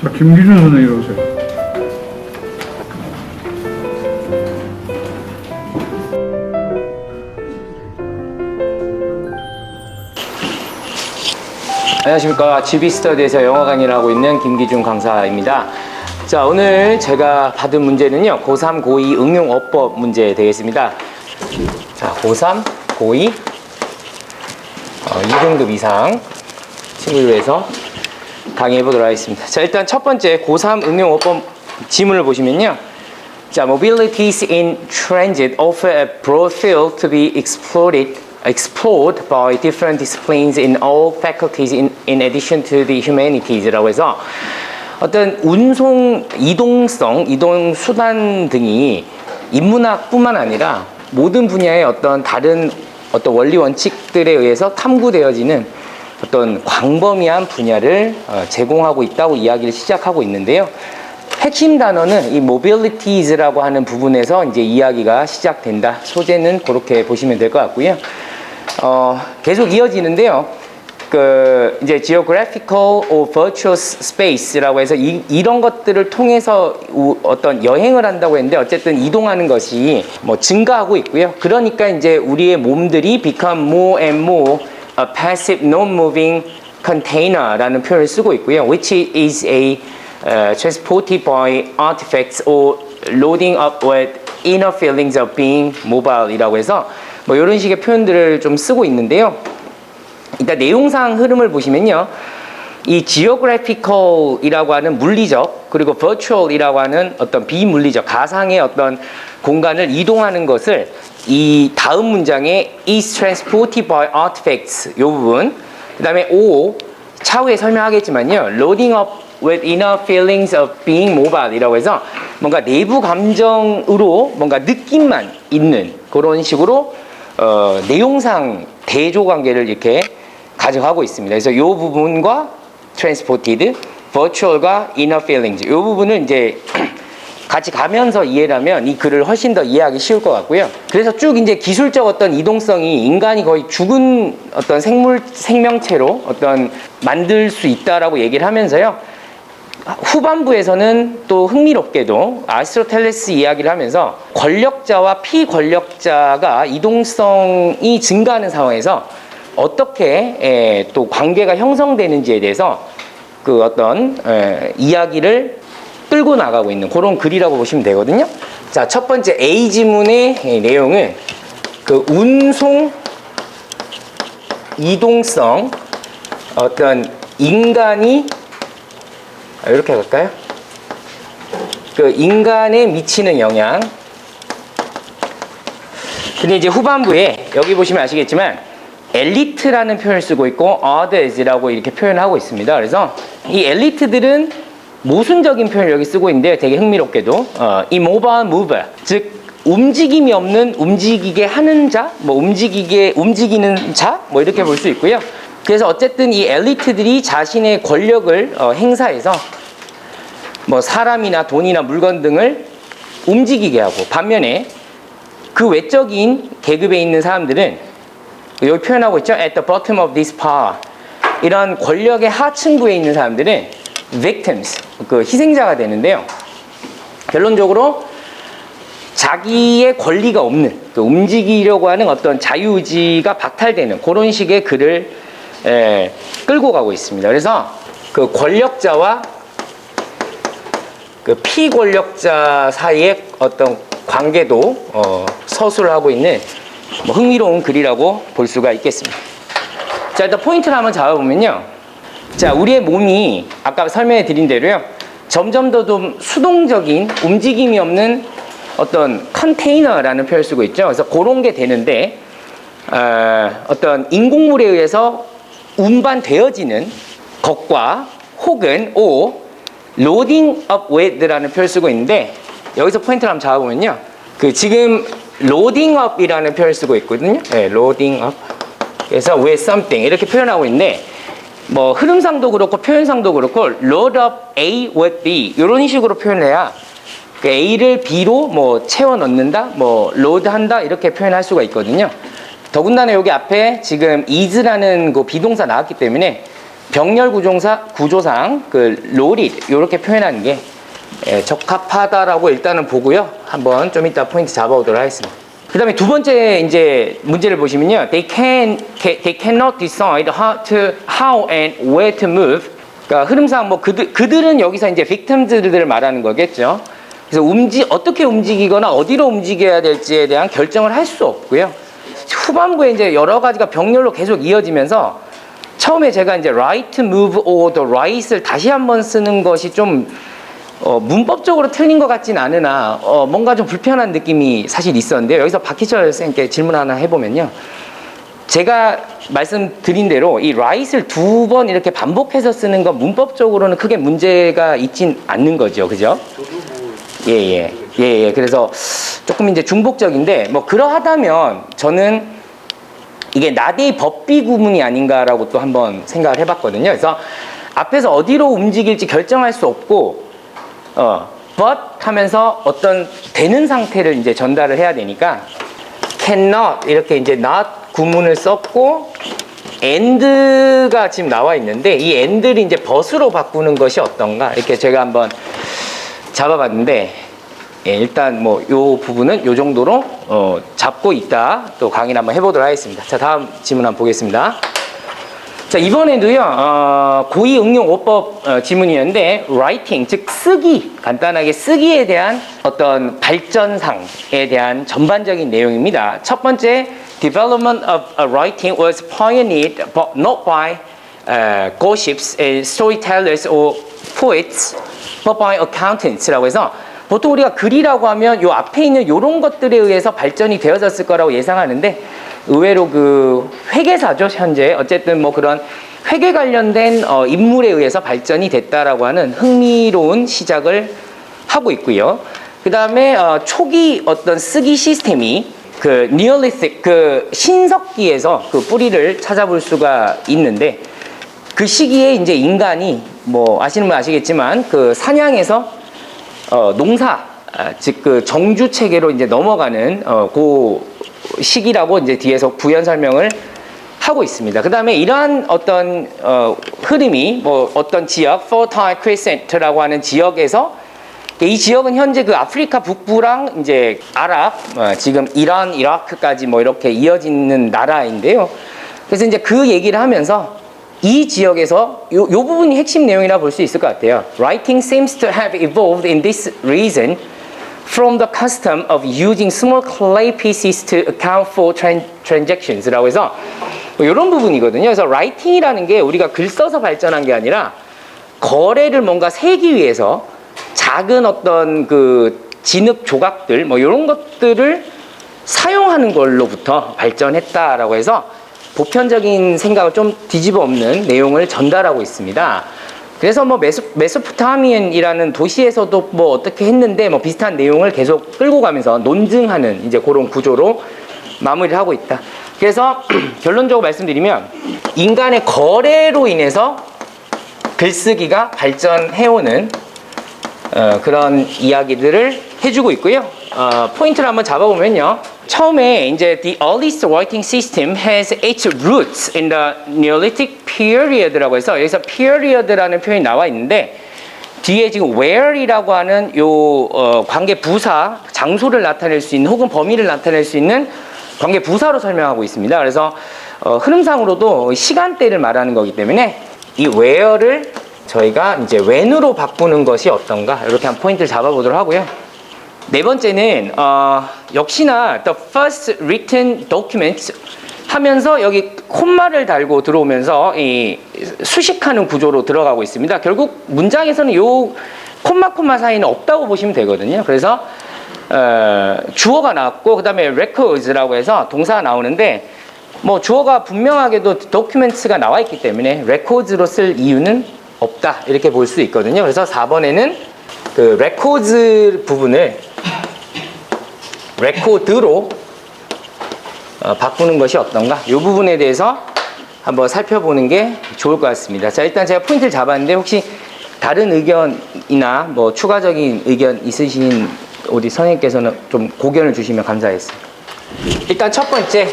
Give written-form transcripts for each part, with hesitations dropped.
자, 김기준 선생님 오세요. 안녕하십니까. GB스터디에서 영어 강의를 하고 있는 김기준 강사입니다. 자, 오늘 제가 받은 문제는요, 고3, 고2 응용어법 문제 되겠습니다. 자, 고3, 고2 2등급 이상 친구를 위해서 강의해 보도록 하겠습니다. 자, 일단 첫 번째 고3 응용어법 지문을 보시면요. 자, mobilities in transit offer a broad field to be explored by different disciplines in all faculties in addition to the humanities라고 해서 어떤 운송, 이동성, 이동 수단 등이 인문학뿐만 아니라 모든 분야의 어떤 다른 어떤 원리 원칙들에 의해서 탐구되어지는 어떤 광범위한 분야를 제공하고 있다고 이야기를 시작하고 있는데요. 핵심 단어는 이 mobilities라고 하는 부분에서 이제 이야기가 시작된다. 소재는 그렇게 보시면 될 것 같고요. 계속 이어지는데요. 이제 geographical or virtual space라고 해서 이런 것들을 통해서 어떤 여행을 한다고 했는데 어쨌든 이동하는 것이 뭐 증가하고 있고요. 그러니까 이제 우리의 몸들이 become more and more a passive non-moving container라는 표현을 쓰고 있고요. which is a transported by artifacts or loading up with inner feelings of being mobile이라고 해서 뭐 이런 식의 표현들을 좀 쓰고 있는데요. 일단 내용상 흐름을 보시면요. 이 geographical이라고 하는 물리적 그리고 virtual이라고 하는 어떤 비물리적 가상의 어떤 공간을 이동하는 것을 이 다음 문장에 is transported by artifacts 이 부분 그 다음에 O 차후에 설명하겠지만요. loading up with inner feelings of being mobile 이라고 해서 뭔가 내부 감정으로 뭔가 느낌만 있는 그런 식으로 내용상 대조 관계를 이렇게 가져가고 있습니다. 그래서 이 부분과 transported, virtual과 inner feelings 이 부분을 이제 같이 가면서 이해를 하면 이 글을 훨씬 더 이해하기 쉬울 것 같고요. 그래서 쭉 이제 기술적 어떤 이동성이 인간이 거의 죽은 어떤 생명체로 어떤 만들 수 있다라고 얘기를 하면서요. 후반부에서는 또 흥미롭게도 아리스토텔레스 이야기를 하면서 권력자와 피권력자가 이동성이 증가하는 상황에서 어떻게 또 관계가 형성되는지에 대해서 그 어떤 이야기를 끌고 나가고 있는 그런 글이라고 보시면 되거든요. 자, 첫 번째 A 지문의 내용은 그 운송 이동성 어떤 인간이 이렇게 할까요? 그 인간에 미치는 영향. 근데 이제 후반부에 여기 보시면 아시겠지만 엘리트라는 표현을 쓰고 있고 others라고 이렇게 표현하고 있습니다. 그래서 이 엘리트들은 모순적인 표현을 여기 쓰고 있는데 되게 흥미롭게도 immobile mover, 즉 움직임이 없는 움직이게 하는 자, 뭐 움직이는 자, 뭐 이렇게 볼 수 있고요. 그래서 어쨌든 이 엘리트들이 자신의 권력을 행사해서 뭐 사람이나 돈이나 물건 등을 움직이게 하고 반면에 그 외적인 계급에 있는 사람들은 여기 표현하고 있죠. At the bottom of this power 이런 권력의 하층부에 있는 사람들은 victims, 그 희생자가 되는데요. 결론적으로 자기의 권리가 없는 그 움직이려고 하는 어떤 자유의지가 박탈되는 그런 식의 글을 끌고 가고 있습니다. 그래서 그 권력자와 그 피권력자 사이의 어떤 관계도 서술을 하고 있는 뭐 흥미로운 글이라고 볼 수가 있겠습니다. 자, 일단 포인트를 한번 잡아보면요. 자, 우리의 몸이 아까 설명해 드린 대로요. 점점 더 좀 수동적인 움직임이 없는 어떤 컨테이너라는 표현을 쓰고 있죠. 그래서 그런 게 되는데 어떤 인공물에 의해서 운반되어지는 것과 혹은 loading up with라는 표현을 쓰고 있는데 여기서 포인트를 한번 잡아보면요. 그 지금 loading up이라는 표현을 쓰고 있거든요. 네, loading up. 그래서 with something 이렇게 표현하고 있는데 뭐 흐름상도 그렇고 표현상도 그렇고 load up A with B 이런 식으로 표현해야 그 A를 B로 뭐 채워 넣는다, 뭐 load한다 이렇게 표현할 수가 있거든요. 더군다나 여기 앞에 지금 is라는 그 비동사 나왔기 때문에 병렬 구조상 그 롤이 이렇게 표현하는 게 적합하다라고 일단은 보고요. 한번 좀 이따 포인트 잡아오도록 하겠습니다. 그 다음에 두 번째 이제 문제를 보시면요. They cannot decide how and where to move. 그러니까 흐름상 뭐 그들은 여기서 이제 victims들을 말하는 거겠죠. 그래서 어떻게 움직이거나 어디로 움직여야 될지에 대한 결정을 할 수 없고요. 후반부에 이제 여러 가지가 병렬로 계속 이어지면서 처음에 제가 이제 right to move or the right을 다시 한번 쓰는 것이 좀 문법적으로 틀린 것 같진 않으나 뭔가 좀 불편한 느낌이 사실 있었는데요. 여기서 박희철 선생님께 질문 하나 해보면요. 제가 말씀드린 대로 이 right을 두 번 이렇게 반복해서 쓰는 건 문법적으로는 크게 문제가 있진 않는 거죠. 그죠? 예. 그래서 조금 이제 중복적인데 뭐 그러하다면 저는 이게 나대의 법비 구문이 아닌가라고 또 한번 생각을 해봤거든요. 그래서 앞에서 어디로 움직일지 결정할 수 없고 but 하면서 어떤 되는 상태를 이제 전달을 해야 되니까 cannot 이렇게 이제 not 구문을 썼고 and가 지금 나와 있는데 이 and를 이제 but으로 바꾸는 것이 어떤가 이렇게 제가 한번 잡아봤는데 일단 뭐 요 부분은 요 정도로 잡고 있다 또 강의를 한번 해보도록 하겠습니다. 자, 다음 질문 한번 보겠습니다. 자, 이번에도요 고의 응용어법 지문이었는데 writing 즉 쓰기 간단하게 쓰기에 대한 어떤 발전상에 대한 전반적인 내용입니다. 첫 번째 development of writing was pioneered but not by gossips and storytellers or poets but by accountants라고 해서 보통 우리가 글이라고 하면 요 앞에 있는 요런 것들에 의해서 발전이 되어졌을 거라고 예상하는데 의외로 그 회계사죠 현재 어쨌든 뭐 그런 회계 관련된 인물에 의해서 발전이 됐다라고 하는 흥미로운 시작을 하고 있고요. 그 다음에 초기 어떤 쓰기 시스템이 그 니올리틱 그 신석기에서 그 뿌리를 찾아볼 수가 있는데 그 시기에 이제 인간이 뭐 아시는 분 아시겠지만 그 사냥에서 농사 즉 그 정주 체계로 이제 넘어가는 그 시기라고 이제 뒤에서 부연 설명을 하고 있습니다. 그 다음에 이러한 어떤 흐름이 뭐 어떤 지역, Fertile Crescent라고 하는 지역에서 이 지역은 현재 그 아프리카 북부랑 이제 아랍, 지금 이란, 이라크까지 뭐 이렇게 이어지는 나라인데요. 그래서 이제 그 얘기를 하면서 이 지역에서 요 부분이 핵심 내용이라 볼 수 있을 것 같아요. Writing seems to have evolved in this region from the custom of using small clay pieces to account for transactions라고 해서 뭐 이런 부분이거든요. 그래서 writing이라는 게 우리가 글 써서 발전한 게 아니라 거래를 뭔가 세기 위해서 작은 어떤 그 진흙 조각들 뭐 이런 것들을 사용하는 걸로부터 발전했다라고 해서 보편적인 생각을 좀 뒤집어 엎는 내용을 전달하고 있습니다. 그래서 뭐 메소포타미안이라는 도시에서도 뭐 어떻게 했는데 뭐 비슷한 내용을 계속 끌고 가면서 논증하는 이제 그런 구조로 마무리를 하고 있다. 그래서 결론적으로 말씀드리면 인간의 거래로 인해서 글쓰기가 발전해오는 그런 이야기들을 해주고 있고요. 포인트를 한번 잡아보면요. 처음에 이제 the earliest writing system has its roots in the Neolithic period라고 해서 여기서 period라는 표현이 나와 있는데 뒤에 지금 where이라고 하는 요 관계 부사 장소를 나타낼 수 있는 혹은 범위를 나타낼 수 있는 관계 부사로 설명하고 있습니다. 그래서 흐름상으로도 시간대를 말하는 거기 때문에 이 where를 저희가 이제 when으로 바꾸는 것이 어떤가 이렇게 한 포인트를 잡아보도록 하고요. 네 번째는 역시나 the first written document 하면서 여기 콤마를 달고 들어오면서 이 수식하는 구조로 들어가고 있습니다. 결국 문장에서는 요 콤마 사이는 없다고 보시면 되거든요. 그래서 주어가 나왔고 그 다음에 records라고 해서 동사가 나오는데 뭐 주어가 분명하게도 documents가 나와 있기 때문에 records로 쓸 이유는 없다 이렇게 볼 수 있거든요. 그래서 4번에는 그 records 부분을 record로 바꾸는 것이 어떤가 이 부분에 대해서 한번 살펴보는 게 좋을 것 같습니다. 자, 일단 제가 포인트를 잡았는데 혹시 다른 의견이나 뭐 추가적인 의견 있으신 우리 선생님께서는 좀 고견을 주시면 감사하겠습니다. 일단 첫 번째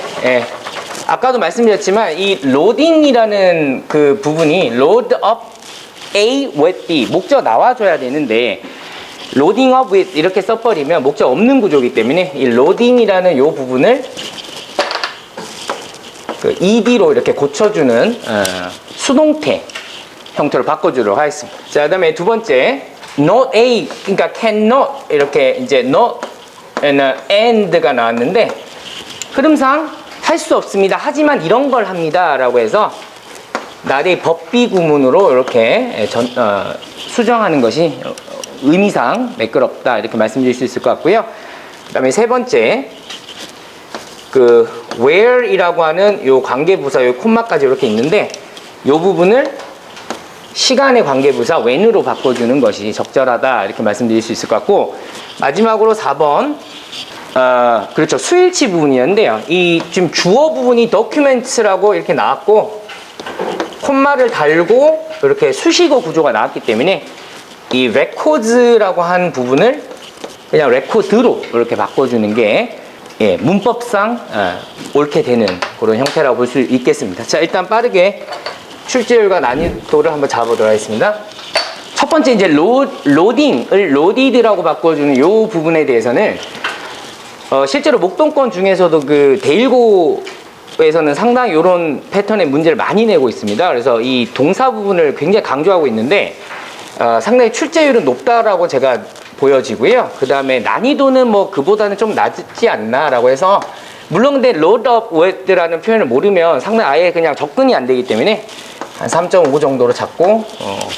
아까도 말씀드렸지만 이 loading이라는 그 부분이 load up A with B 목적 나와줘야 되는데 loading up with 이렇게 써버리면 목적 없는 구조이기 때문에 이 loading이라는 요 부분을 그 ed로 이렇게 고쳐주는 수동태 형태로 바꿔주도록 하겠습니다. 자, 그다음에 두 번째 not A 그러니까 cannot 이렇게 이제 not and가 나왔는데 흐름상 할 수 없습니다. 하지만 이런 걸 합니다. 라고 해서 나의 법비 구문으로 이렇게 수정하는 것이 의미상 매끄럽다. 이렇게 말씀드릴 수 있을 것 같고요. 그 다음에 세 번째, 그 where이라고 하는 요 관계부사, 요 콤마까지 이렇게 있는데 요 부분을 시간의 관계부사 when으로 바꿔주는 것이 적절하다. 이렇게 말씀드릴 수 있을 것 같고 마지막으로 4번 그렇죠. 수일치 부분이었는데요. 이 지금 주어 부분이 documents라고 이렇게 나왔고 콤마를 달고 이렇게 수식어 구조가 나왔기 때문에 이 records라고 한 부분을 그냥 record로 이렇게 바꿔주는 게 문법상 옳게 되는 그런 형태라고 볼 수 있겠습니다. 자, 일단 빠르게 출제율과 난이도를 한번 잡아보도록 하겠습니다. 첫 번째 이제 loading을 loaded라고 바꿔주는 이 부분에 대해서는 실제로 목동권 중에서도 그 대1고에서는 상당히 이런 패턴의 문제를 많이 내고 있습니다. 그래서 이 동사 부분을 굉장히 강조하고 있는데 상당히 출제율은 높다라고 제가 보여지고요. 그 다음에 난이도는 뭐 그보다는 좀 낮지 않나라고 해서 물론 근데 load up with라는 표현을 모르면 상당히 아예 그냥 접근이 안 되기 때문에 한 3.5 정도로 잡고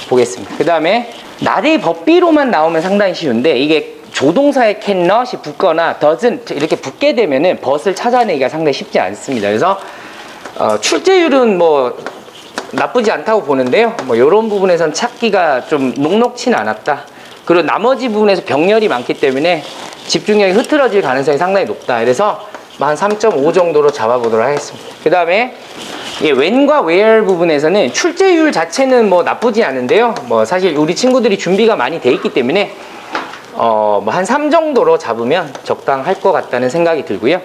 보겠습니다. 그 다음에 나의 법비로만 나오면 상당히 쉬운데 이게 조동사의 cannot이 붙거나 doesn't 이렇게 붙게 되면은 but을 찾아내기가 상당히 쉽지 않습니다. 그래서 출제율은 뭐 나쁘지 않다고 보는데요. 뭐 이런 부분에선 찾기가 좀 녹록치는 않았다. 그리고 나머지 부분에서 병렬이 많기 때문에 집중력이 흐트러질 가능성이 상당히 높다. 그래서 한 3.5 정도로 잡아보도록 하겠습니다. 그 다음에 when과 where 부분에서는 출제율 자체는 뭐 나쁘지 않은데요. 뭐 사실 우리 친구들이 준비가 많이 돼 있기 때문에 뭐 한 3 정도로 잡으면 적당할 것 같다는 생각이 들고요.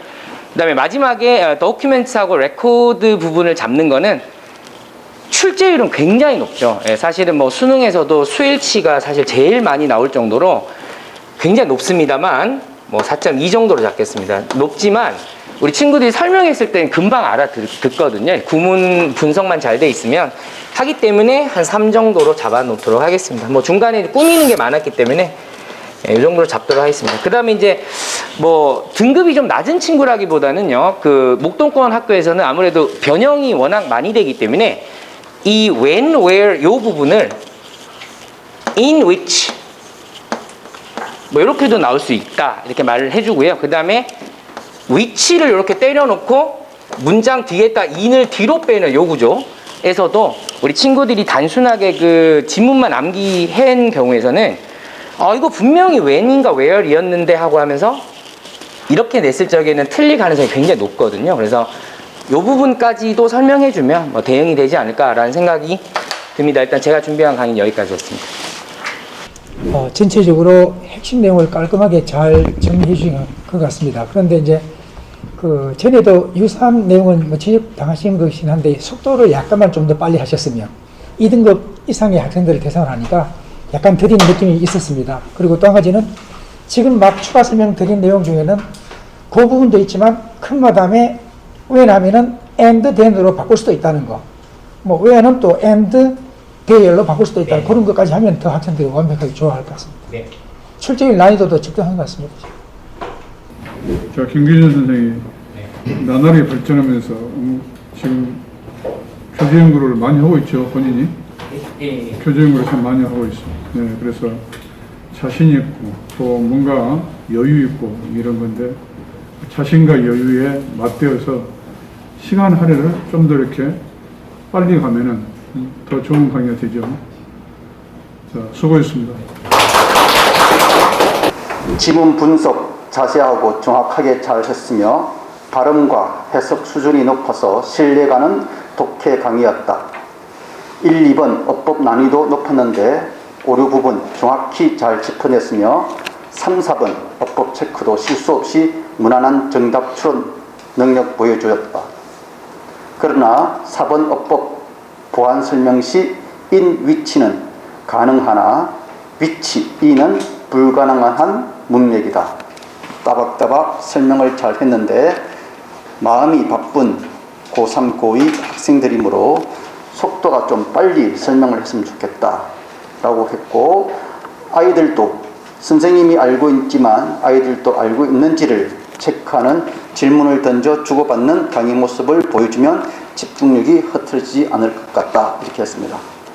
그 다음에 마지막에 documents하고 record 부분을 잡는 거는 출제율은 굉장히 높죠. 사실은 뭐 수능에서도 수일치가 사실 제일 많이 나올 정도로 굉장히 높습니다만 뭐 4.2 정도로 잡겠습니다. 높지만 우리 친구들이 설명했을 때는 금방 알아듣거든요. 구문 분석만 잘 돼 있으면 하기 때문에 한 3 정도로 잡아 놓도록 하겠습니다. 뭐 중간에 꾸미는 게 많았기 때문에 이 정도로 잡도록 하겠습니다. 그 다음에 이제 뭐 등급이 좀 낮은 친구라기보다는요, 그 목동권 학교에서는 아무래도 변형이 워낙 많이 되기 때문에 이 when, where 요 부분을 in which 뭐 이렇게도 나올 수 있다 이렇게 말을 해주고요. 그 다음에 which를 이렇게 때려놓고 문장 뒤에다 in을 뒤로 빼는 요 구조에서도 우리 친구들이 단순하게 그 지문만 암기한 경우에서는 이거 분명히 when인가 where이었는데 하고 하면서 이렇게 냈을 적에는 틀릴 가능성이 굉장히 높거든요. 그래서 이 부분까지도 설명해주면 뭐 대응이 되지 않을까라는 생각이 듭니다. 일단 제가 준비한 강의는 여기까지였습니다. 전체적으로 핵심 내용을 깔끔하게 잘 정리해 주신 것 같습니다. 그런데 이제 그 전에도 유사한 내용은 뭐 지적당하신 것이긴 한데 속도를 약간만 좀 더 빨리 하셨으면 2등급 이상의 학생들을 대상으로 하니까 약간 더딘 느낌이 있었습니다. 그리고 또 한 가지는 지금 막 추가 설명 드린 내용 중에는 그 부분도 있지만 큰 마담에 when 하면은 and then으로 바꿀 수도 있다는 거. 뭐 when은 또 and there로 바꿀 수도 있다. 그런 것까지 하면 더 학생들이 완벽하게 좋아할 것 같습니다. 네. 출제율 난이도도 적당한 것 같습니다. 자, 김기준 선생이 나날이 발전하면서 지금 교재 연구를 많이 하고 있죠, 본인이? 교재 연구를 참 많이 하고 있어요. 네, 그래서 자신 있고 또 뭔가 여유 있고 이런 건데 자신과 여유에 맞대어서 시간 할애를 좀 더 이렇게 빨리 가면은 더 좋은 강의가 되죠. 자, 수고했습니다. 지문 분석 자세하고 정확하게 잘 했으며 발음과 해석 수준이 높아서 신뢰가는 독해 강의였다. 1, 2번 어법 난이도 높았는데 오류 부분 정확히 잘 짚어냈으며 3, 4번 어법 체크도 실수 없이 무난한 정답 추론 능력 보여주었다. 그러나 4번 어법 보안 설명 시 in 위치는 가능하나 위치 이는 불가능한 문맥이다. 따박따박 설명을 잘 했는데 마음이 바쁜 고3, 고2 학생들이므로 속도가 좀 빨리 설명을 했으면 좋겠다 라고 했고, 아이들도 선생님이 알고 있지만 아이들도 알고 있는지를 체크하는 질문을 던져 주고받는 강의 모습을 보여주면 집중력이 흐트러지지 않을 것 같다, 이렇게 했습니다.